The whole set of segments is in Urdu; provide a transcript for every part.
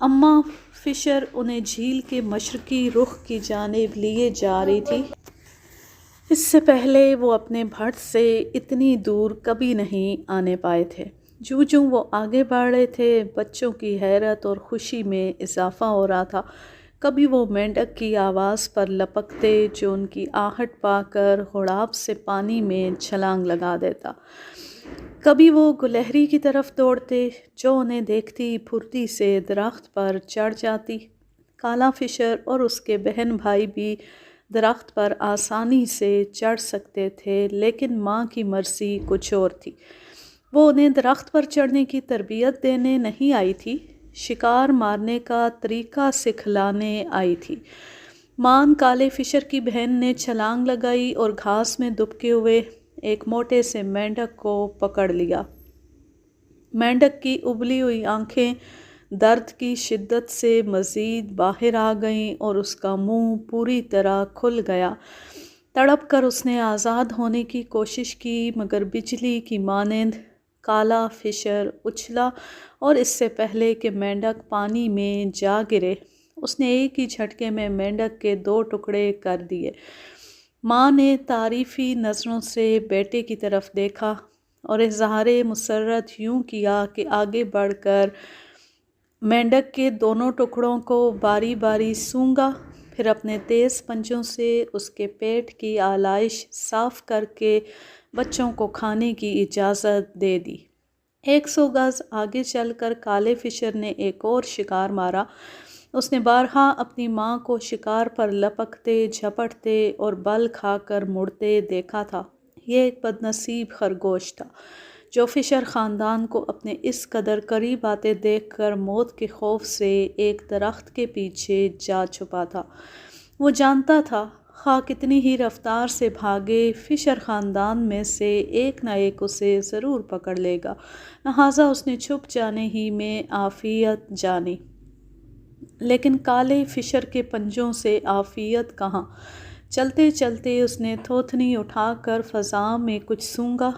اماں فشر انہیں جھیل کے مشرقی رخ کی جانب لیے جا رہی تھی۔ اس سے پہلے وہ اپنے بھٹ سے اتنی دور کبھی نہیں آنے پائے تھے۔ جوں جوں وہ آگے بڑھ رہے تھے، بچوں کی حیرت اور خوشی میں اضافہ ہو رہا تھا۔ کبھی وہ مینڈک کی آواز پر لپکتے جو ان کی آہٹ پا کر غڑاب سے پانی میں چھلانگ لگا دیتا، کبھی وہ گلہری کی طرف دوڑتے جو انہیں دیکھتی پھرتی سے درخت پر چڑھ جاتی۔ کالا فشر اور اس کے بہن بھائی بھی درخت پر آسانی سے چڑھ سکتے تھے، لیکن ماں کی مرضی کچھ اور تھی۔ وہ انہیں درخت پر چڑھنے کی تربیت دینے نہیں آئی تھی، شکار مارنے کا طریقہ سکھلانے آئی تھی۔ ماں کالے فشر کی بہن نے چھلانگ لگائی اور گھاس میں دبکے ہوئے ایک موٹے سے مینڈک کو پکڑ لیا۔ مینڈک کی ابلی ہوئی آنکھیں درد کی شدت سے مزید باہر آ گئیں اور اس کا منہ پوری طرح کھل گیا۔ تڑپ کر اس نے آزاد ہونے کی کوشش کی، مگر بجلی کی مانند کالا فشر اچھلا اور اس سے پہلے کہ مینڈک پانی میں جا گرے، اس نے ایک ہی جھٹکے میں مینڈک کے 2 ٹکڑے کر دیے۔ ماں نے تعریفی نظروں سے بیٹے کی طرف دیکھا اور اظہار مسرت یوں کیا کہ آگے بڑھ کر مینڈک کے دونوں ٹکڑوں کو باری باری سونگھا، پھر اپنے تیز پنجوں سے اس کے پیٹ کی آلائش صاف کر کے بچوں کو کھانے کی اجازت دے دی۔ 100 گز آگے چل کر کالے فشر نے ایک اور شکار مارا۔ اس نے بارہا اپنی ماں کو شکار پر لپکتے، جھپٹتے اور بل کھا کر مڑتے دیکھا تھا۔ یہ ایک بد نصیب خرگوش تھا جو فشر خاندان کو اپنے اس قدر قریب آتے دیکھ کر موت کے خوف سے ایک درخت کے پیچھے جا چھپا تھا۔ وہ جانتا تھا خواہ کتنی ہی رفتار سے بھاگے، فشر خاندان میں سے ایک نہ ایک اسے ضرور پکڑ لے گا، لہٰذا اس نے چھپ جانے ہی میں عافیت جانی۔ لیکن کالے فشر کے پنجوں سے عافیت کہاں؟ چلتے چلتے اس نے تھوتنی اٹھا کر فضا میں کچھ سونگھا،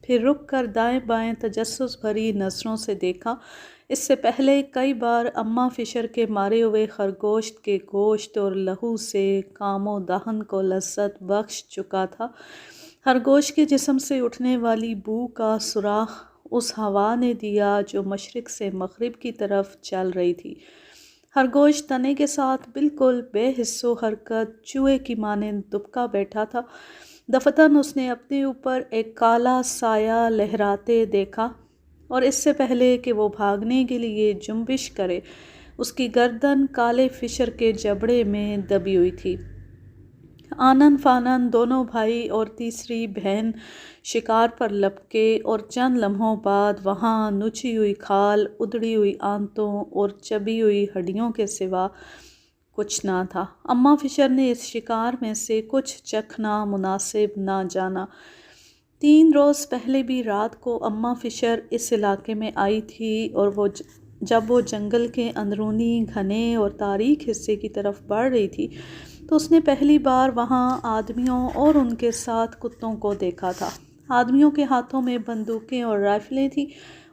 پھر رک کر دائیں بائیں تجسس بھری نظروں سے دیکھا۔ اس سے پہلے کئی بار اماں فشر کے مارے ہوئے خرگوش کے گوشت اور لہو سے کام و دہن کو لذت بخش چکا تھا۔ خرگوش کے جسم سے اٹھنے والی بو کا سراغ اس ہوا نے دیا جو مشرق سے مغرب کی طرف چل رہی تھی۔ خرگوش تنے کے ساتھ بالکل بے حس و حرکت چوہے کی مانند دبکا بیٹھا تھا۔ دفتن اس نے اپنے اوپر ایک کالا سایہ لہراتے دیکھا اور اس سے پہلے کہ وہ بھاگنے کے لیے جنبش کرے، اس کی گردن کالے فشر کے جبڑے میں دبی ہوئی تھی۔ آنن فانن دونوں بھائی اور تیسری بہن شکار پر لپکے اور چند لمحوں بعد وہاں نچی ہوئی کھال، ادڑی ہوئی آنتوں اور چبی ہوئی ہڈیوں کے سوا کچھ نہ تھا۔ اماں فشر نے اس شکار میں سے کچھ چکھنا مناسب نہ جانا۔ 3 روز پہلے بھی رات کو اماں فشر اس علاقے میں آئی تھی اور جب وہ جنگل کے اندرونی گھنے اور تاریک حصے کی طرف بڑھ رہی تھی تو اس نے پہلی بار وہاں آدمیوں اور ان کے ساتھ کتوں کو دیکھا تھا۔ آدمیوں کے ہاتھوں میں بندوقیں اور رائفلیں تھیں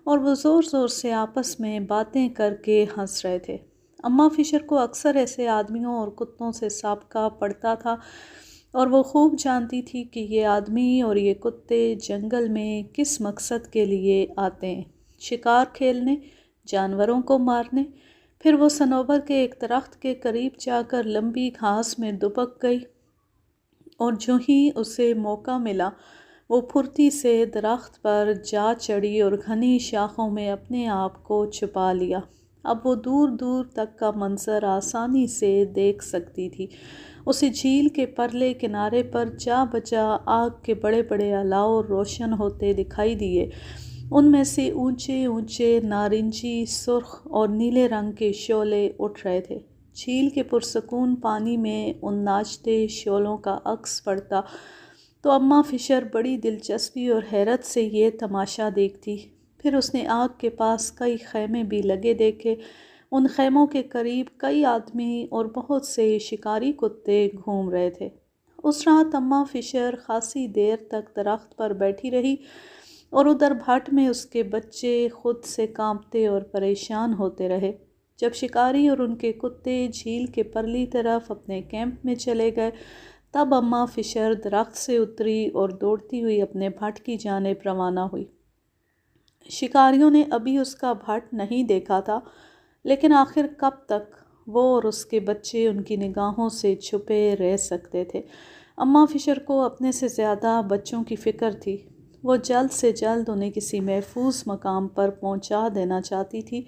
اور وہ زور زور سے آپس میں باتیں کر کے ہنس رہے تھے۔ اماں فشر کو اکثر ایسے آدمیوں اور کتوں سے سابقہ پڑتا تھا اور وہ خوب جانتی تھی کہ یہ آدمی اور یہ کتے جنگل میں کس مقصد کے لیے آتے ہیں: شکار کھیلنے، جانوروں کو مارنے۔ پھر وہ صنوبر کے ایک درخت کے قریب جا کر لمبی گھاس میں دبک گئی اور جو ہی اسے موقع ملا وہ پھرتی سے درخت پر جا چڑھی اور گھنی شاخوں میں اپنے آپ کو چھپا لیا۔ اب وہ دور دور تک کا منظر آسانی سے دیکھ سکتی تھی۔ اسے جھیل کے پرلے کنارے پر جا بجا آگ کے بڑے بڑے الاؤ روشن ہوتے دکھائی دیے۔ ان میں سے اونچے اونچے نارنجی، سرخ اور نیلے رنگ کے شعلے اٹھ رہے تھے۔ جھیل کے پرسکون پانی میں ان ناچتے شعلوں کا عکس پڑتا تو اماں فشر بڑی دلچسپی اور حیرت سے یہ تماشا دیکھتی۔ پھر اس نے آگ کے پاس کئی خیمے بھی لگے دیکھے۔ ان خیموں کے قریب کئی آدمی اور بہت سے شکاری کتے گھوم رہے تھے۔ اس رات اماں فشر خاصی دیر تک درخت پر بیٹھی رہی اور ادھر بھٹ میں اس کے بچے خود سے کانپتے اور پریشان ہوتے رہے۔ جب شکاری اور ان کے کتے جھیل کے پرلی طرف اپنے کیمپ میں چلے گئے تب اماں فشر درخت سے اتری اور دوڑتی ہوئی اپنے بھٹ کی جانب روانہ ہوئی۔ شکاریوں نے ابھی اس کا بھٹ نہیں دیکھا تھا، لیکن آخر کب تک وہ اور اس کے بچے ان کی نگاہوں سے چھپے رہ سکتے تھے؟ اماں فشر کو اپنے سے زیادہ بچوں کی فکر تھی۔ وہ جلد سے جلد انہیں کسی محفوظ مقام پر پہنچا دینا چاہتی تھی،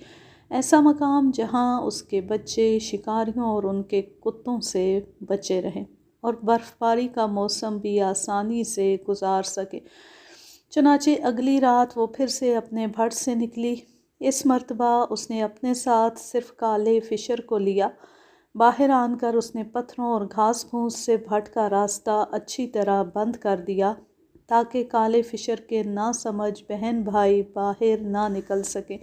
ایسا مقام جہاں اس کے بچے شکاریوں اور ان کے کتوں سے بچے رہیں اور برف باری کا موسم بھی آسانی سے گزار سکے۔ چنانچہ اگلی رات وہ پھر سے اپنے بھٹ سے نکلی۔ اس مرتبہ اس نے اپنے ساتھ صرف کالے فشر کو لیا۔ باہر آن کر اس نے پتھروں اور گھاس پھوس سے بھٹ کا راستہ اچھی طرح بند کر دیا تاکہ کالے فشر کے ناسمجھ بہن بھائی باہر نہ نکل سکیں۔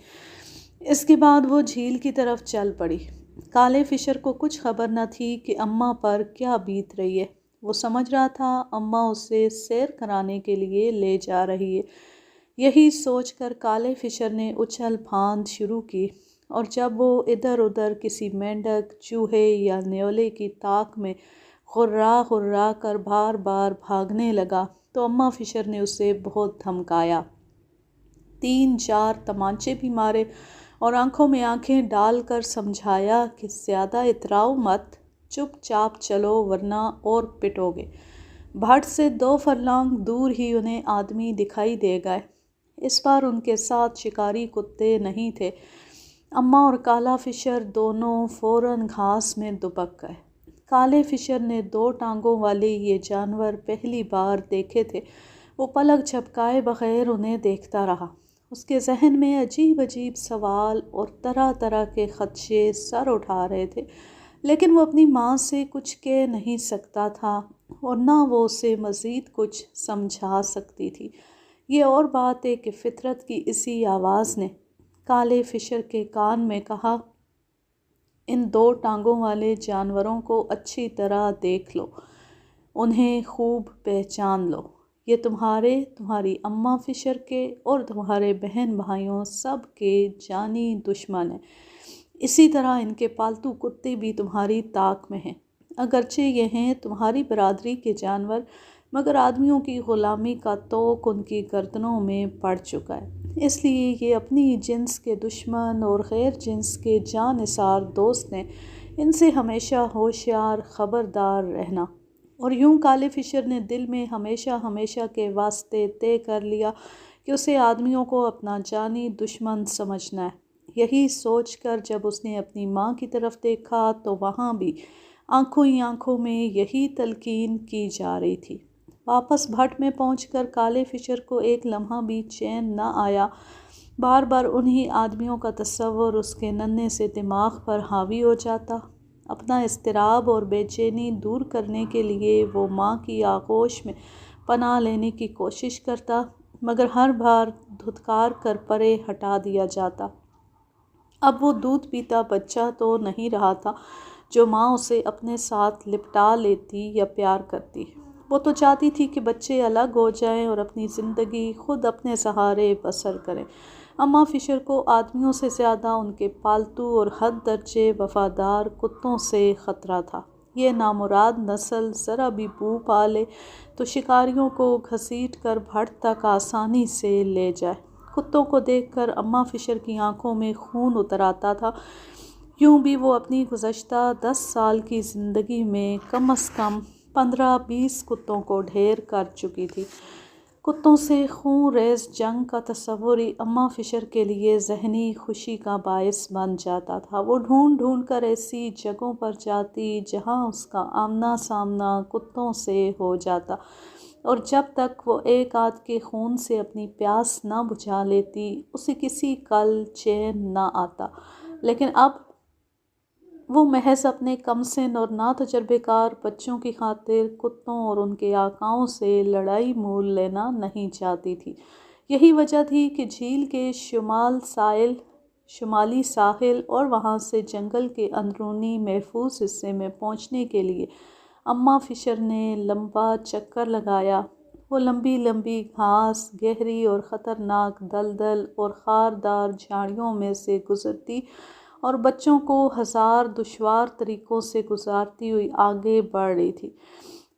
اس کے بعد وہ جھیل کی طرف چل پڑی۔ کالے فشر کو کچھ خبر نہ تھی کہ اماں پر کیا بیت رہی ہے۔ وہ سمجھ رہا تھا اماں اسے سیر کرانے کے لیے لے جا رہی ہے۔ یہی سوچ کر کالے فشر نے اچھل پھاند شروع کی، اور جب وہ ادھر ادھر کسی مینڈک، چوہے یا نیولے کی تاک میں ہررا ہررا کر بار بار بھاگنے لگا تو اماں فشر نے اسے بہت دھمکایا، 3-4 تمانچے بھی مارے اور آنکھوں میں آنکھیں ڈال کر سمجھایا کہ زیادہ اتراؤ مت، چپ چاپ چلو ورنہ اور پٹو گے۔ بھٹ سے 2 فرلانگ دور ہی انہیں آدمی دکھائی دے گئے۔ اس بار ان کے ساتھ شکاری کتے نہیں تھے۔ اماں اور کالا فشر دونوں فوراً گھاس میں دبک گئے۔ کالے فشر نے 2 ٹانگوں والے یہ جانور پہلی بار دیکھے تھے۔ وہ پلک جھپکائے بغیر انہیں دیکھتا رہا۔ اس کے ذہن میں عجیب عجیب سوال اور طرح طرح کے خدشے سر اٹھا رہے تھے، لیکن وہ اپنی ماں سے کچھ کہہ نہیں سکتا تھا اور نہ وہ اسے مزید کچھ سمجھا سکتی تھی۔ یہ اور بات ہے کہ فطرت کی اسی آواز نے کالے فشر کے کان میں کہا، ان 2 ٹانگوں والے جانوروں کو اچھی طرح دیکھ لو، انہیں خوب پہچان لو، یہ تمہاری اماں فشر کے اور تمہارے بہن بھائیوں سب کے جانی دشمن ہیں۔ اسی طرح ان کے پالتو کتے بھی تمہاری طاق میں ہیں۔ اگرچہ یہ ہیں تمہاری برادری کے جانور، مگر آدمیوں کی غلامی کا طوق ان کی گردنوں میں پڑ چکا ہے، اس لیے یہ اپنی جنس کے دشمن اور غیر جنس کے جاں نثار دوست ہیں، ان سے ہمیشہ ہوشیار خبردار رہنا۔ اور یوں کالے فشر نے دل میں ہمیشہ ہمیشہ کے واسطے طے کر لیا کہ اسے آدمیوں کو اپنا جانی دشمن سمجھنا ہے۔ یہی سوچ کر جب اس نے اپنی ماں کی طرف دیکھا تو وہاں بھی آنکھوں ہی آنکھوں میں یہی تلقین کی جا رہی تھی۔ واپس بھٹ میں پہنچ کر کالے فشر کو ایک لمحہ بھی چین نہ آیا۔ بار بار انہی آدمیوں کا تصور اس کے ننھے سے دماغ پر حاوی ہو جاتا۔ اپنا اضطراب اور بے چینی دور کرنے کے لیے وہ ماں کی آغوش میں پناہ لینے کی کوشش کرتا، مگر ہر بار دھتکار کر پرے ہٹا دیا جاتا۔ اب وہ دودھ پیتا بچہ تو نہیں رہا تھا جو ماں اسے اپنے ساتھ لپٹا لیتی یا پیار کرتی۔ وہ تو چاہتی تھی کہ بچے الگ ہو جائیں اور اپنی زندگی خود اپنے سہارے بسر کریں۔ اماں فشر کو آدمیوں سے زیادہ ان کے پالتو اور حد درجے وفادار کتوں سے خطرہ تھا۔ یہ نامراد نسل ذرا بھی بو پا لے تو شکاریوں کو گھسیٹ کر بھٹ تک آسانی سے لے جائے۔ کتوں کو دیکھ کر اماں فشر کی آنکھوں میں خون اتر آتا تھا۔ یوں بھی وہ اپنی گزشتہ 10 سال کی زندگی میں کم از کم 15-20 کتوں کو ڈھیر کر چکی تھی۔ کتوں سے خون ریز جنگ کا تصور ہی اماں فشر کے لیے ذہنی خوشی کا باعث بن جاتا تھا۔ وہ ڈھونڈ ڈھونڈ کر ایسی جگہوں پر جاتی جہاں اس کا آمنا سامنا کتوں سے ہو جاتا، اور جب تک وہ ایک آدھ کے خون سے اپنی پیاس نہ بجھا لیتی اسے کسی کل چین نہ آتا۔ لیکن اب وہ محض اپنے کم سن اور ناتجربے کار بچوں کی خاطر کتوں اور ان کے آقاؤں سے لڑائی مول لینا نہیں چاہتی تھی۔ یہی وجہ تھی کہ جھیل کے شمالی ساحل اور وہاں سے جنگل کے اندرونی محفوظ حصے میں پہنچنے کے لیے اماں فشر نے لمبا چکر لگایا۔ وہ لمبی لمبی گھاس، گہری اور خطرناک دلدل اور خاردار جھاڑیوں میں سے گزرتی اور بچوں کو ہزار دشوار طریقوں سے گزارتی ہوئی آگے بڑھ رہی تھی۔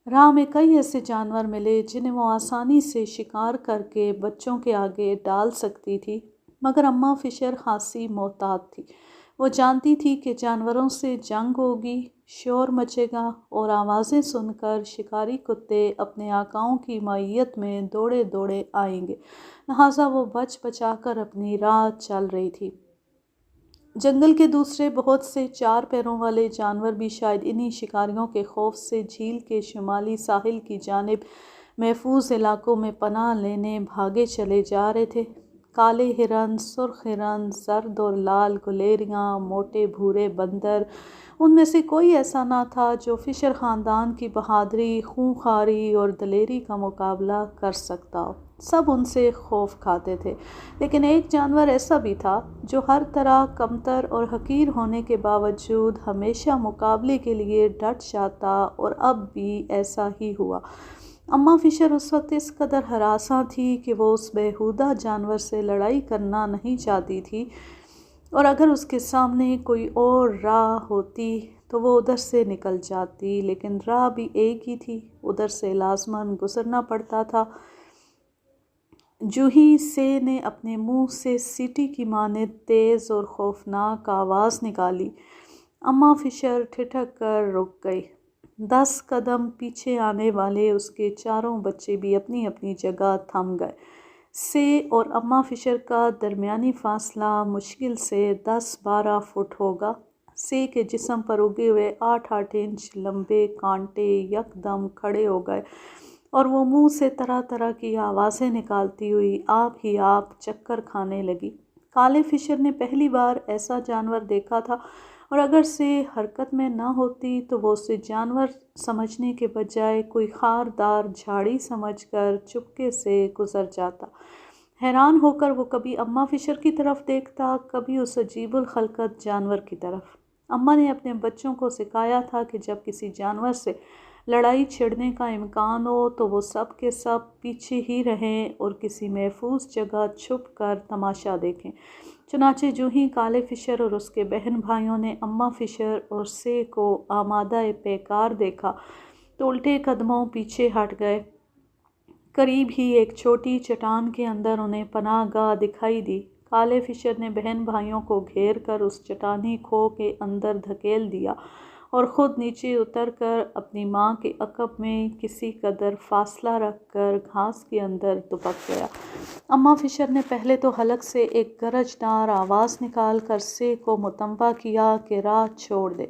راہ میں کئی ایسے جانور ملے جنہیں وہ آسانی سے شکار کر کے بچوں کے آگے ڈال سکتی تھی، مگر اماں فشر خاصی محتاط تھی۔ وہ جانتی تھی کہ جانوروں سے جنگ ہوگی، شور مچے گا اور آوازیں سن کر شکاری کتے اپنے آقاؤں کی معیت میں دوڑے دوڑے آئیں گے، لہٰذا وہ بچ بچا کر اپنی راہ چل رہی تھی۔ جنگل کے دوسرے بہت سے چار پیروں والے جانور بھی شاید انہی شکاریوں کے خوف سے جھیل کے شمالی ساحل کی جانب محفوظ علاقوں میں پناہ لینے بھاگے چلے جا رہے تھے۔ کالے ہرن، سرخ ہرن، زرد اور لال گلیریاں، موٹے بھورے بندر، ان میں سے کوئی ایسا نہ تھا جو فشر خاندان کی بہادری، خونخواری اور دلیری کا مقابلہ کر سکتا ہو۔ سب ان سے خوف کھاتے تھے، لیکن ایک جانور ایسا بھی تھا جو ہر طرح کمتر اور حقیر ہونے کے باوجود ہمیشہ مقابلے کے لیے ڈٹ جاتا، اور اب بھی ایسا ہی ہوا۔ اماں فشر اس وقت اس قدر ہراساں تھی کہ وہ اس بیہودہ جانور سے لڑائی کرنا نہیں چاہتی تھی، اور اگر اس کے سامنے کوئی اور راہ ہوتی تو وہ ادھر سے نکل جاتی، لیکن راہ بھی ایک ہی تھی، ادھر سے لازماً گزرنا پڑتا تھا۔ جونہی سے نے اپنے منہ سے سیٹی کی مانند تیز اور خوفناک آواز نکالی، اماں فشر ٹھٹک کر رک گئی۔ 10 قدم پیچھے آنے والے اس کے چاروں بچے بھی اپنی اپنی جگہ تھم گئے۔ سے اور اماں فشر کا درمیانی فاصلہ مشکل سے 10-12 فٹ ہوگا۔ سے کے جسم پر اگے ہوئے 8-8 انچ لمبے کانٹے یکدم کھڑے ہو گئے، اور وہ منہ سے طرح طرح کی آوازیں نکالتی ہوئی آپ ہی آپ چکر کھانے لگی۔ کالے فشر نے پہلی بار ایسا جانور دیکھا تھا، اور اگر سے حرکت میں نہ ہوتی تو وہ اسے جانور سمجھنے کے بجائے کوئی خاردار جھاڑی سمجھ کر چپکے سے گزر جاتا۔ حیران ہو کر وہ کبھی اماں فشر کی طرف دیکھتا، کبھی اس عجیب الخلقت جانور کی طرف۔ اماں نے اپنے بچوں کو سکھایا تھا کہ جب کسی جانور سے لڑائی چھڑنے کا امکان ہو تو وہ سب کے سب پیچھے ہی رہیں اور کسی محفوظ جگہ چھپ کر تماشا دیکھیں۔ چنانچہ جوں ہی کالے فشر اور اس کے بہن بھائیوں نے اماں فشر اور سے کو آمادہ پیکار دیکھا تو الٹے قدموں پیچھے ہٹ گئے۔ قریب ہی ایک چھوٹی چٹان کے اندر انہیں پناہ گاہ دکھائی دی۔ کالے فشر نے بہن بھائیوں کو گھیر کر اس چٹانی کھو کے اندر دھکیل دیا اور خود نیچے اتر کر اپنی ماں کے عقب میں کسی قدر فاصلہ رکھ کر گھاس کے اندر دبک گیا۔ اماں فشر نے پہلے تو حلق سے ایک گرجدار آواز نکال کر سے کو متنبہ کیا کہ راہ چھوڑ دے،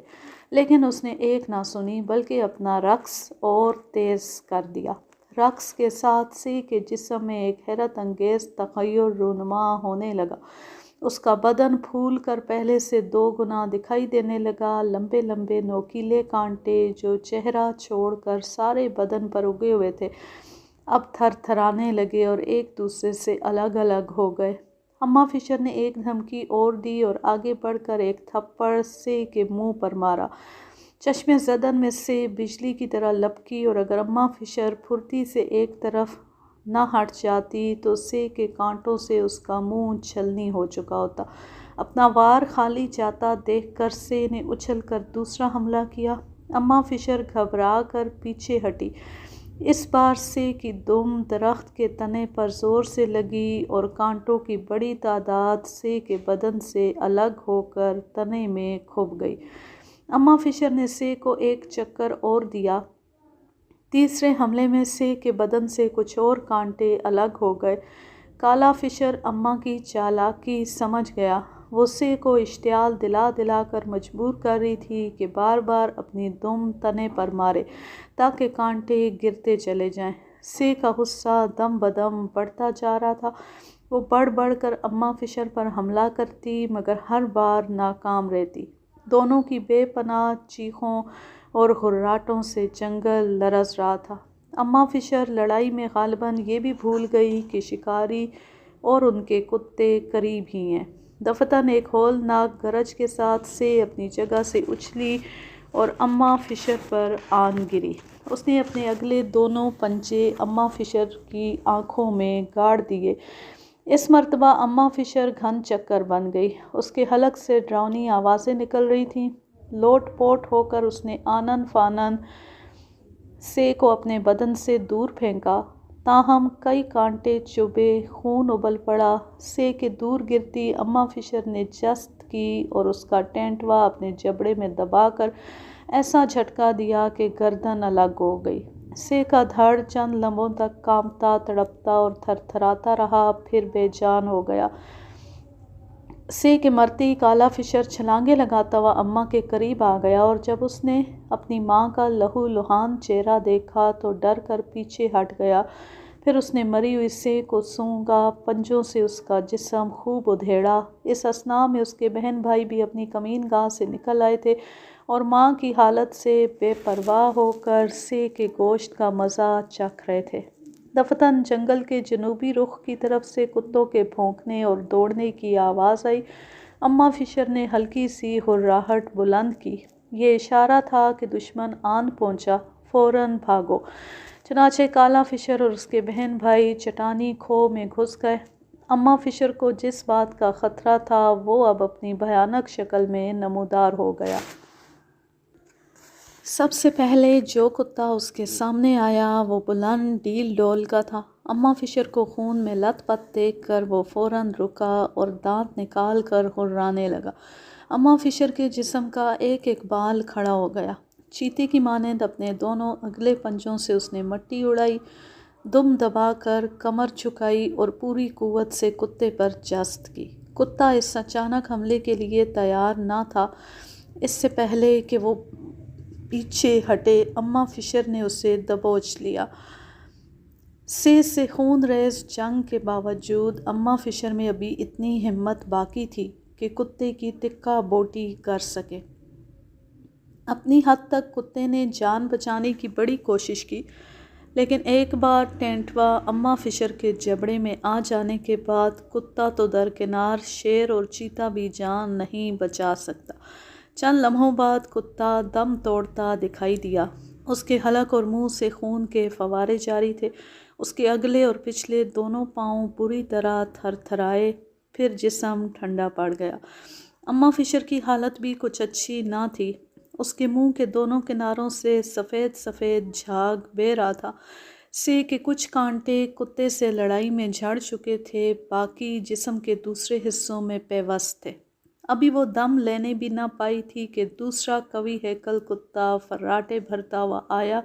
لیکن اس نے ایک نہ سنی بلکہ اپنا رقص اور تیز کر دیا۔ رقص کے ساتھ سے کے جسم میں ایک حیرت انگیز تغیر رونما ہونے لگا۔ اس کا بدن پھول کر پہلے سے 2 گنا دکھائی دینے لگا۔ لمبے لمبے نوکیلے کانٹے جو چہرہ چھوڑ کر سارے بدن پر اگے ہوئے تھے اب تھر تھرانے لگے اور ایک دوسرے سے الگ الگ ہو گئے۔ اماں فشر نے ایک دھمکی اور دی اور آگے بڑھ کر ایک تھپڑ سے کے منہ پر مارا۔ چشم زدن میں سے بجلی کی طرح لپکی، اور اگر اماں فشر پھرتی سے ایک طرف نہ ہٹ جاتی تو سے کے کانٹوں سے اس کا منہ چھلنی ہو چکا ہوتا۔ اپنا وار خالی جاتا دیکھ کر سے نے اچھل کر دوسرا حملہ کیا۔ اماں فشر گھبرا کر پیچھے ہٹی۔ اس بار سے کی دم درخت کے تنے پر زور سے لگی اور کانٹوں کی بڑی تعداد سے کے بدن سے الگ ہو کر تنے میں کھپ گئی۔ اماں فشر نے سے کو ایک چکر اور دیا۔ تیسرے حملے میں سے کے بدن سے کچھ اور کانٹے الگ ہو گئے۔ کالا فشر اماں کی چالاکی سمجھ گیا۔ وہ سے کو اشتعال دلا دلا کر مجبور کر رہی تھی کہ بار بار اپنی دم تنے پر مارے تاکہ کانٹے گرتے چلے جائیں۔ سے کا غصہ دم بدم بڑھتا جا رہا تھا۔ وہ بڑھ بڑھ کر اماں فشر پر حملہ کرتی مگر ہر بار ناکام رہتی۔ دونوں کی بے پناہ چیخوں اور ہرراٹوں سے جنگل لرز رہا تھا۔ اماں فشر لڑائی میں غالباً یہ بھی بھول گئی کہ شکاری اور ان کے کتے قریب ہی ہیں۔ دفتن ایک ہولناک گرج کے ساتھ سے اپنی جگہ سے اچھلی اور اماں فشر پر آن گری۔ اس نے اپنے اگلے دونوں پنجے اماں فشر کی آنکھوں میں گاڑ دیے اس مرتبہ اماں فشر گھن چکر بن گئی۔ اس کے حلق سے ڈراؤنی آوازیں نکل رہی تھیں۔ لوٹ پوٹ ہو کر اس نے آنن فانن سے کو اپنے بدن سے دور پھینکا، تاہم کئی کانٹے چبھے، خون ابل پڑا۔ سے کے دور گرتی اماں فشر نے جست کی اور اس کا ٹینٹوا اپنے جبڑے میں دبا کر ایسا جھٹکا دیا کہ گردن الگ ہو گئی۔ سے کا دھڑ چند لمحوں تک کانپتا، تڑپتا اور تھر تھراتا رہا، پھر بے جان ہو گیا۔ سے کے مرتے ہی کالا فشر چھلانگیں لگاتا ہوا اماں کے قریب آ گیا، اور جب اس نے اپنی ماں کا لہو لہان چہرہ دیکھا تو ڈر کر پیچھے ہٹ گیا۔ پھر اس نے مری ہوئی سے کو سونگھا، پنجوں سے اس کا جسم خوب ادھیڑا۔ اس اثناء میں اس کے بہن بھائی بھی اپنی کمین گاہ سے نکل آئے تھے اور ماں کی حالت سے بے پرواہ ہو کر سے کے گوشت کا مزہ چکھ رہے تھے۔ دفتن جنگل کے جنوبی رخ کی طرف سے کتوں کے بھونکنے اور دوڑنے کی آواز آئی۔ اماں فشر نے ہلکی سی ہرراہٹ بلند کی۔ یہ اشارہ تھا کہ دشمن آن پہنچا، فوراً بھاگو۔ چنانچہ کالا فشر اور اس کے بہن بھائی چٹانی کھو میں گھس گئے۔ اماں فشر کو جس بات کا خطرہ تھا وہ اب اپنی بھیانک شکل میں نمودار ہو گیا۔ سب سے پہلے جو کتا اس کے سامنے آیا وہ بلند ڈیل ڈول کا تھا۔ اماں فشر کو خون میں لت پت دیکھ کر وہ فوراً رکا اور دانت نکال کر ہررانے لگا۔ اماں فشر کے جسم کا ایک ایک بال کھڑا ہو گیا۔ چیتے کی مانند اپنے دونوں اگلے پنجوں سے اس نے مٹی اڑائی، دم دبا کر کمر جھکائی اور پوری قوت سے کتے پر جست کی۔ کتا اس اچانک حملے کے لیے تیار نہ تھا۔ اس سے پہلے کہ وہ پیچھے ہٹے اماں فشر نے اسے دبوچ لیا۔ سے خون ریز جنگ کے باوجود اماں فشر میں ابھی اتنی ہمت باقی تھی کہ کتے کی تکہ بوٹی کر سکے۔ اپنی حد تک کتے نے جان بچانے کی بڑی کوشش کی، لیکن ایک بار ٹینٹوا اماں فشر کے جبڑے میں آ جانے کے بعد کتا تو درکنار، شیر اور چیتا بھی جان نہیں بچا سکتا۔ چند لمحوں بعد کتا دم توڑتا دکھائی دیا۔ اس کے حلق اور منہ سے خون کے فوارے جاری تھے۔ اس کے اگلے اور پچھلے دونوں پاؤں بری طرح تھر تھرائے، پھر جسم ٹھنڈا پڑ گیا۔ اماں فشر کی حالت بھی کچھ اچھی نہ تھی۔ اس کے منہ کے دونوں کناروں سے سفید سفید جھاگ بہہ رہا تھا۔ سے کے کچھ کانٹے کتے سے لڑائی میں جھڑ چکے تھے، باقی جسم کے دوسرے حصوں میں پیوست تھے۔ ابھی وہ دم لینے بھی نہ پائی تھی کہ دوسرا قوی ہیکل کتا فراٹے بھرتا ہوا آیا۔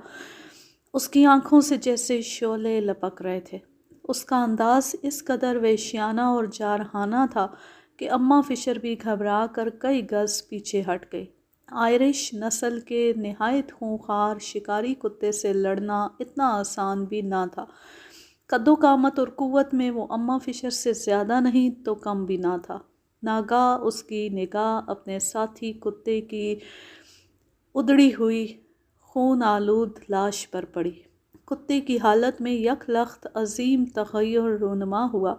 اس کی آنکھوں سے جیسے شعلے لپک رہے تھے۔ اس کا انداز اس قدر وحشیانہ اور جارحانہ تھا کہ اماں فشر بھی گھبرا کر کئی گز پیچھے ہٹ گئی۔ آئرش نسل کے نہایت خونخوار شکاری کتے سے لڑنا اتنا آسان بھی نہ تھا۔ قد و قامت اور قوت میں وہ اماں فشر سے زیادہ نہیں تو کم بھی نہ تھا۔ ناگہاں اس کی نگاہ اپنے ساتھی کتے کی ادڑی ہوئی خون آلود لاش پر پڑی۔ کتے کی حالت میں یک لخت عظیم تغیر رونما ہوا۔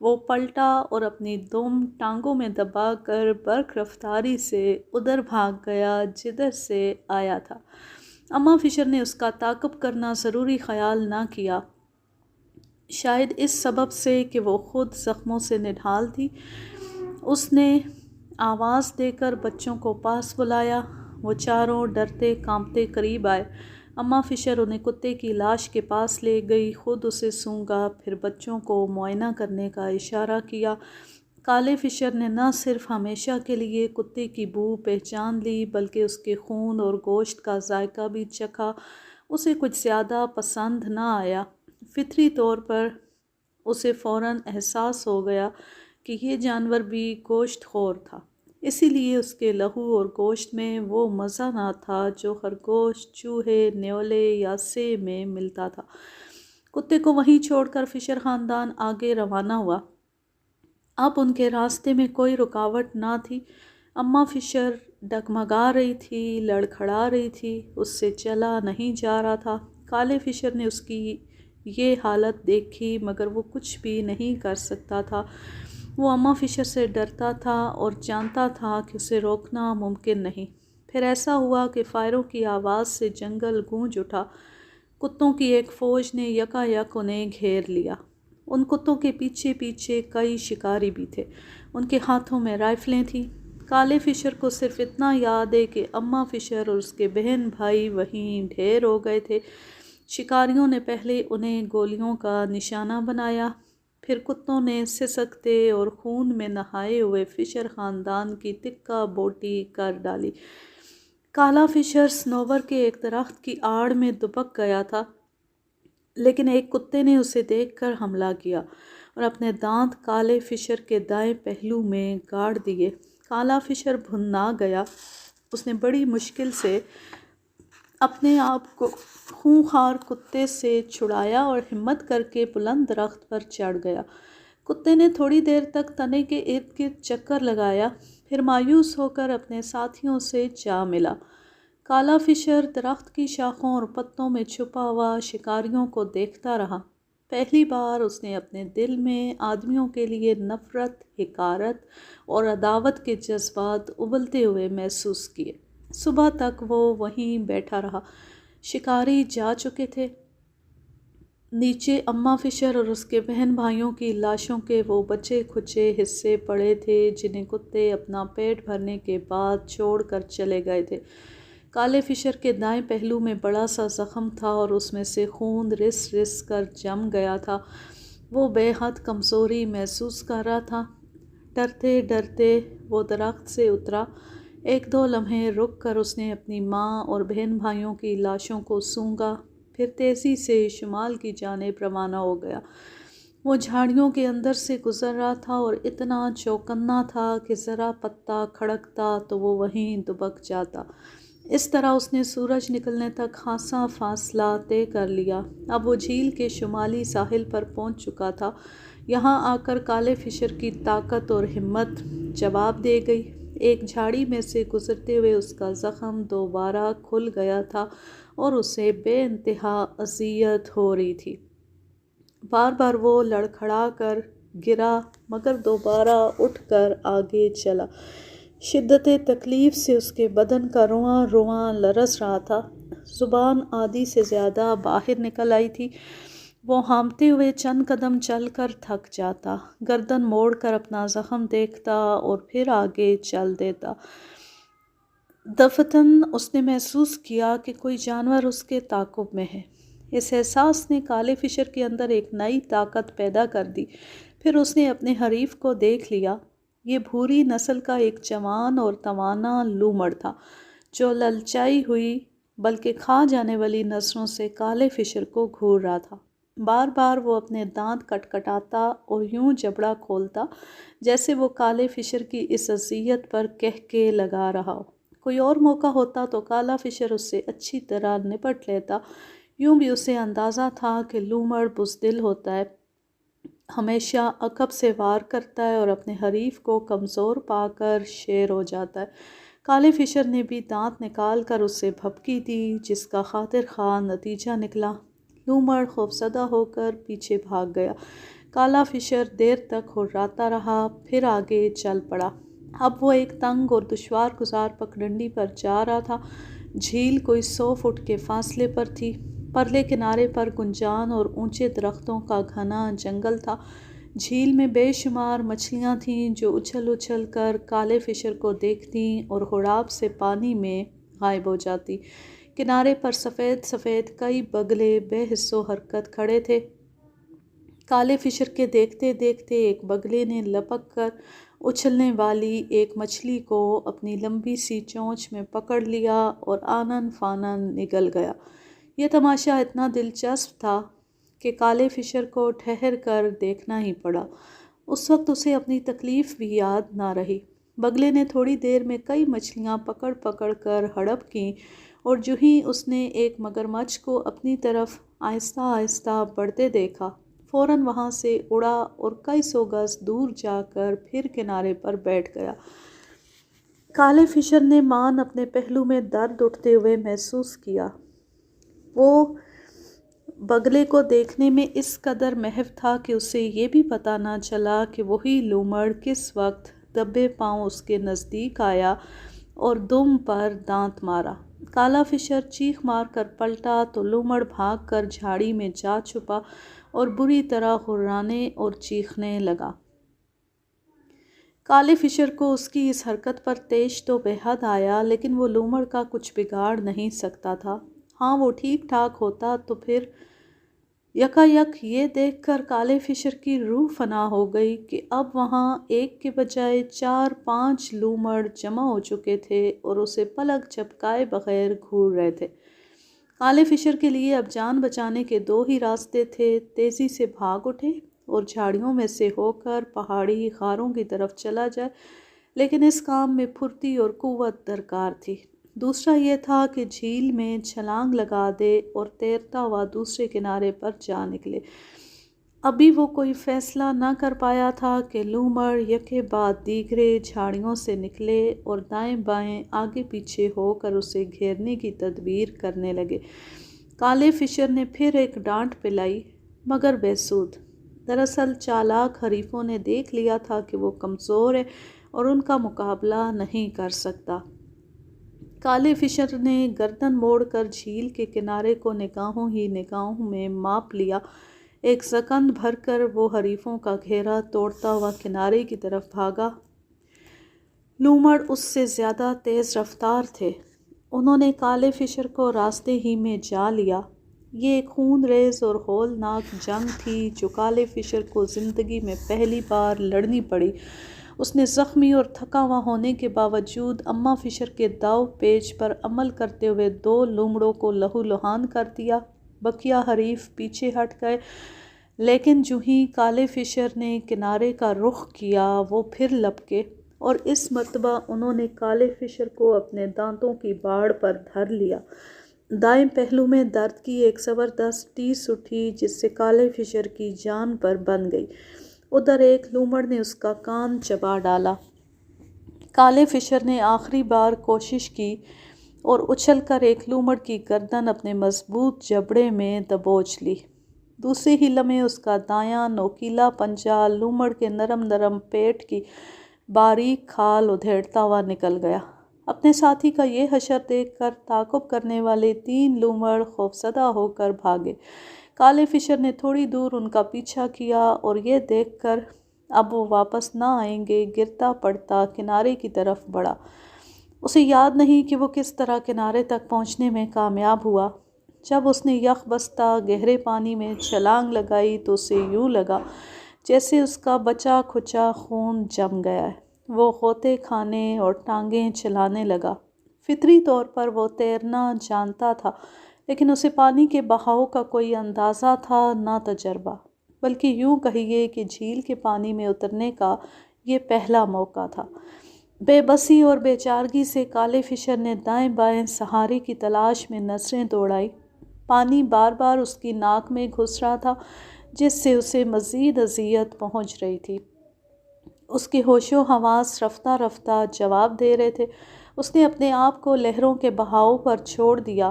وہ پلٹا اور اپنی دم ٹانگوں میں دبا کر برق رفتاری سے ادھر بھاگ گیا جدھر سے آیا تھا۔ اماں فشر نے اس کا تعاقب کرنا ضروری خیال نہ کیا، شاید اس سبب سے کہ وہ خود زخموں سے نڈھال تھی۔ اس نے آواز دے کر بچوں کو پاس بلایا۔ وہ چاروں ڈرتے کانپتے قریب آئے۔ اماں فشر انہیں کتے کی لاش کے پاس لے گئی، خود اسے سونگھا، پھر بچوں کو معائنہ کرنے کا اشارہ کیا۔ کالے فشر نے نہ صرف ہمیشہ کے لیے کتے کی بو پہچان لی بلکہ اس کے خون اور گوشت کا ذائقہ بھی چکھا۔ اسے کچھ زیادہ پسند نہ آیا۔ فطری طور پر اسے فوراً احساس ہو گیا کہ یہ جانور بھی گوشت خور تھا، اسی لیے اس کے لہو اور گوشت میں وہ مزہ نہ تھا جو خرگوش، چوہے، نیولے یا سے میں ملتا تھا۔ کتے کو وہیں چھوڑ کر فشر خاندان آگے روانہ ہوا۔ اب ان کے راستے میں کوئی رکاوٹ نہ تھی۔ اماں فشر ڈگمگا رہی تھی، لڑکھڑا رہی تھی، اس سے چلا نہیں جا رہا تھا۔ کالے فشر نے اس کی یہ حالت دیکھی مگر وہ کچھ بھی نہیں کر سکتا تھا۔ وہ اماں فشر سے ڈرتا تھا اور جانتا تھا کہ اسے روکنا ممکن نہیں۔ پھر ایسا ہوا کہ فائروں کی آواز سے جنگل گونج اٹھا۔ کتوں کی ایک فوج نے یکا یک انہیں گھیر لیا۔ ان کتوں کے پیچھے پیچھے کئی شکاری بھی تھے، ان کے ہاتھوں میں رائفلیں تھیں۔ کالے فشر کو صرف اتنا یاد ہے کہ اماں فشر اور اس کے بہن بھائی وہیں ڈھیر ہو گئے تھے۔ شکاریوں نے پہلے انہیں گولیوں کا نشانہ بنایا، پھر کتوں نے سسکتے اور خون میں نہائے ہوئے فشر خاندان کی تکہ بوٹی کر ڈالی۔ کالا فشر صنوبر کے ایک درخت کی آڑ میں دبک گیا تھا، لیکن ایک کتے نے اسے دیکھ کر حملہ کیا اور اپنے دانت کالے فشر کے دائیں پہلو میں گاڑ دیے۔ کالا فشر بھننا گیا، اس نے بڑی مشکل سے اپنے آپ کو خونخوار کتے سے چھڑایا اور ہمت کر کے بلند درخت پر چڑھ گیا۔ کتے نے تھوڑی دیر تک تنے کے ارد گرد چکر لگایا، پھر مایوس ہو کر اپنے ساتھیوں سے جا ملا۔ کالا فشر درخت کی شاخوں اور پتوں میں چھپا ہوا شکاریوں کو دیکھتا رہا۔ پہلی بار اس نے اپنے دل میں آدمیوں کے لیے نفرت، حقارت اور عداوت کے جذبات ابلتے ہوئے محسوس کیے۔ صبح تک وہ وہیں بیٹھا رہا۔ شکاری جا چکے تھے۔ نیچے اماں فشر اور اس کے بہن بھائیوں کی لاشوں کے وہ بچے کھچے حصے پڑے تھے جنہیں کتے اپنا پیٹ بھرنے کے بعد چھوڑ کر چلے گئے تھے۔ کالے فشر کے دائیں پہلو میں بڑا سا زخم تھا اور اس میں سے خون رس رس کر جم گیا تھا۔ وہ بے حد کمزوری محسوس کر رہا تھا۔ ڈرتے ڈرتے وہ درخت سے اترا۔ ایک دو لمحے رک کر اس نے اپنی ماں اور بہن بھائیوں کی لاشوں کو سونگھا، پھر تیزی سے شمال کی جانب روانہ ہو گیا۔ وہ جھاڑیوں کے اندر سے گزر رہا تھا اور اتنا چوکنا تھا کہ ذرا پتا کھڑکتا تو وہ وہیں دبک جاتا۔ اس طرح اس نے سورج نکلنے تک خاصا فاصلہ طے کر لیا۔ اب وہ جھیل کے شمالی ساحل پر پہنچ چکا تھا۔ یہاں آ کر کالے فشر کی طاقت اور ہمت جواب دے گئی۔ ایک جھاڑی میں سے گزرتے ہوئے اس کا زخم دوبارہ کھل گیا تھا اور اسے بے انتہا اذیت ہو رہی تھی۔ بار بار وہ لڑکھڑا کر گرا مگر دوبارہ اٹھ کر آگے چلا۔ شدت تکلیف سے اس کے بدن کا رواں رواں لرز رہا تھا۔ زبان آدھی سے زیادہ باہر نکل آئی تھی۔ وہ ہانپتے ہوئے چند قدم چل کر تھک جاتا، گردن موڑ کر اپنا زخم دیکھتا اور پھر آگے چل دیتا۔ دفعتاً اس نے محسوس کیا کہ کوئی جانور اس کے تعاقب میں ہے۔ اس احساس نے کالے فشر کے اندر ایک نئی طاقت پیدا کر دی۔ پھر اس نے اپنے حریف کو دیکھ لیا۔ یہ بھوری نسل کا ایک جوان اور توانا لومڑ تھا جو للچائی ہوئی بلکہ کھا جانے والی نظروں سے کالے فشر کو گھور رہا تھا۔ بار بار وہ اپنے دانت کٹکھٹاتا اور یوں جبڑا کھولتا جیسے وہ کالے فشر کی اس اذیت پر کہکے لگا رہا ہو۔ کوئی اور موقع ہوتا تو کالا فشر اس سے اچھی طرح نپٹ لیتا۔ یوں بھی اسے اندازہ تھا کہ لومڑ بزدل ہوتا ہے، ہمیشہ عقب سے وار کرتا ہے اور اپنے حریف کو کمزور پا کر شیر ہو جاتا ہے۔ کالے فشر نے بھی دانت نکال کر اسے بھبکی دی جس کا خاطر خواہ نتیجہ نکلا۔ لومڑ خوفزدہ ہو کر پیچھے بھاگ گیا۔ کالا فشر دیر تک ہرراتا رہا، پھر آگے چل پڑا۔ اب وہ ایک تنگ اور دشوار گزار پگڈنڈی پر جا رہا تھا۔ جھیل کوئی 100 فٹ کے فاصلے پر تھی۔ پرلے کنارے پر گنجان اور اونچے درختوں کا گھنا جنگل تھا۔ جھیل میں بے شمار مچھلیاں تھیں جو اچھل اچھل کر کالے فشر کو دیکھتیں اور ہڑاب سے پانی میں غائب ہو جاتی۔ کنارے پر سفید سفید کئی بگلے بے حس و حرکت کھڑے تھے۔ کالے فشر کے دیکھتے دیکھتے ایک بگلے نے لپک کر اچھلنے والی ایک مچھلی کو اپنی لمبی سی چونچ میں پکڑ لیا اور آنن فانن نگل گیا۔ یہ تماشا اتنا دلچسپ تھا کہ کالے فشر کو ٹھہر کر دیکھنا ہی پڑا۔ اس وقت اسے اپنی تکلیف بھی یاد نہ رہی۔ بگلے نے تھوڑی دیر میں کئی مچھلیاں پکڑ پکڑ کر ہڑپ کیں اور جو ہی اس نے ایک مگرمچھ کو اپنی طرف آہستہ آہستہ بڑھتے دیکھا، فوراً وہاں سے اڑا اور کئی 100 گز دور جا کر پھر کنارے پر بیٹھ گیا۔ کالے فشر نے مان اپنے پہلو میں درد اٹھتے ہوئے محسوس کیا۔ وہ بگلے کو دیکھنے میں اس قدر محو تھا کہ اسے یہ بھی پتہ نہ چلا کہ وہی لومڑ کس وقت دبے پاؤں اس کے نزدیک آیا اور دم پر دانت مارا۔ کالا فشر چیخ مار کر پلٹا تو لومڑ بھاگ کر جھاڑی میں جا چھپا اور بری طرح غرانے اور چیخنے لگا۔ کالے فشر کو اس کی اس حرکت پر طیش تو بے حد آیا، لیکن وہ لومڑ کا کچھ بگاڑ نہیں سکتا تھا۔ ہاں وہ ٹھیک ٹھاک ہوتا تو پھر یکایک یہ دیکھ کر کالے فشر کی روح فنا ہو گئی کہ اب وہاں ایک کے بجائے 4-5 لومڑ جمع ہو چکے تھے اور اسے پلک جھپکائے بغیر گھور رہے تھے۔ کالے فشر کے لیے اب جان بچانے کے 2 ہی راستے تھے، تیزی سے بھاگ اٹھے اور جھاڑیوں میں سے ہو کر پہاڑی غاروں کی طرف چلا جائے، لیکن اس کام میں پھرتی اور قوت درکار تھی۔ دوسرا یہ تھا کہ جھیل میں چھلانگ لگا دے اور تیرتا ہوا دوسرے کنارے پر جا نکلے۔ ابھی وہ کوئی فیصلہ نہ کر پایا تھا کہ لومڑ یکے بعد دیگرے جھاڑیوں سے نکلے اور دائیں بائیں آگے پیچھے ہو کر اسے گھیرنے کی تدبیر کرنے لگے۔ کالے فشر نے پھر ایک ڈانٹ پلائی، مگر بے سود۔ دراصل چالاک حریفوں نے دیکھ لیا تھا کہ وہ کمزور ہے اور ان کا مقابلہ نہیں کر سکتا۔ کالے فشر نے گردن موڑ کر جھیل کے کنارے کو نگاہوں ہی نگاہوں میں ماپ لیا۔ ایک سیکنڈ بھر کر وہ حریفوں کا گھیرا توڑتا ہوا کنارے کی طرف بھاگا۔ لومڑ اس سے زیادہ تیز رفتار تھے۔ انہوں نے کالے فشر کو راستے ہی میں جا لیا۔ یہ ایک خون ریز اور ہولناک جنگ تھی جو کالے فشر کو زندگی میں پہلی بار لڑنی پڑی۔ اس نے زخمی اور تھکا ہوا ہونے کے باوجود اماں فشر کے داؤ پیچ پر عمل کرتے ہوئے 2 لومڑوں کو لہو لہان کر دیا۔ بقیہ حریف پیچھے ہٹ گئے، لیکن جو ہی کالے فشر نے کنارے کا رخ کیا وہ پھر لپکے اور اس مرتبہ انہوں نے کالے فشر کو اپنے دانتوں کی باڑ پر دھر لیا۔ دائیں پہلو میں درد کی ایک زبردست ٹیس اٹھی جس سے کالے فشر کی جان پر بن گئی۔ ادھر ایک لومڑ نے اس کا کان چبا ڈالا۔ کالے فشر نے آخری بار کوشش کی اور اچھل کر ایک لومڑ کی گردن اپنے مضبوط جبڑے میں دبوچ لی۔ دوسرے ہی لمحے اس کا دایاں نوکیلا پنجہ لومڑ کے نرم نرم پیٹ کی باریک کھال ادھیڑتا ہوا نکل گیا۔ اپنے ساتھی کا یہ حشر دیکھ کر تعاقب کرنے والے 3 لومڑ خوفزدہ ہو کر بھاگے۔ کالے فشر نے تھوڑی دور ان کا پیچھا کیا اور یہ دیکھ کر اب وہ واپس نہ آئیں گے گرتا پڑتا کنارے کی طرف بڑھا۔ اسے یاد نہیں کہ وہ کس طرح کنارے تک پہنچنے میں کامیاب ہوا۔ جب اس نے یخ بستہ گہرے پانی میں چھلانگ لگائی تو اسے یوں لگا جیسے اس کا بچا کھچا خون جم گیا ہے۔ وہ غوطے کھانے اور ٹانگیں چلانے لگا۔ فطری طور پر وہ تیرنا جانتا تھا، لیکن اسے پانی کے بہاؤ کا کوئی اندازہ تھا نہ تجربہ، بلکہ یوں کہیے کہ جھیل کے پانی میں اترنے کا یہ پہلا موقع تھا۔ بے بسی اور بے چارگی سے کالے فشر نے دائیں بائیں سہارے کی تلاش میں نظریں دوڑائیں۔ پانی بار بار اس کی ناک میں گھس رہا تھا جس سے اسے مزید اذیت پہنچ رہی تھی۔ اس کے ہوش و حواس رفتہ رفتہ جواب دے رہے تھے۔ اس نے اپنے آپ کو لہروں کے بہاؤ پر چھوڑ دیا۔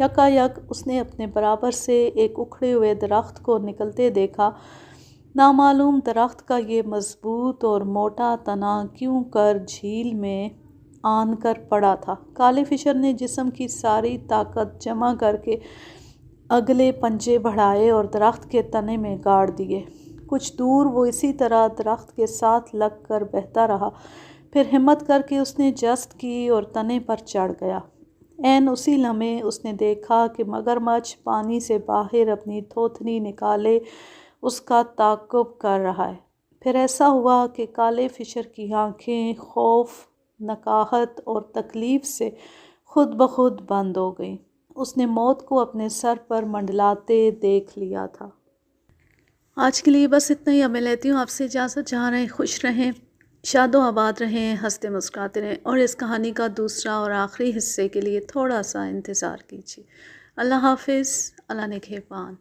یکایک اس نے اپنے برابر سے ایک اکھڑے ہوئے درخت کو نکلتے دیکھا۔ نامعلوم درخت کا یہ مضبوط اور موٹا تنا کیوں کر جھیل میں آن کر پڑا تھا۔ کالے فشر نے جسم کی ساری طاقت جمع کر کے اگلے پنجے بڑھائے اور درخت کے تنے میں گاڑ دیے۔ کچھ دور وہ اسی طرح درخت کے ساتھ لگ کر بہتا رہا، پھر ہمت کر کے اس نے جست کی اور تنے پر چڑھ گیا۔ عین اسی لمحے اس نے دیکھا کہ مگرمچھ پانی سے باہر اپنی تھوتنی نکالے اس کا تعاقب کر رہا ہے۔ پھر ایسا ہوا کہ کالے فشر کی آنکھیں خوف، نکاہت اور تکلیف سے خود بخود بند ہو گئیں۔ اس نے موت کو اپنے سر پر منڈلاتے دیکھ لیا تھا۔ آج کے لیے بس اتنا ہی۔ اب میں لیتی ہوں آپ سے اجازت۔ جہاں رہیں خوش رہیں، شاد و آباد رہیں، ہنستے مسکراتے رہیں، اور اس کہانی کا دوسرا اور آخری حصے کے لیے تھوڑا سا انتظار کیجیے۔ اللہ حافظ، اللہ نگہبان۔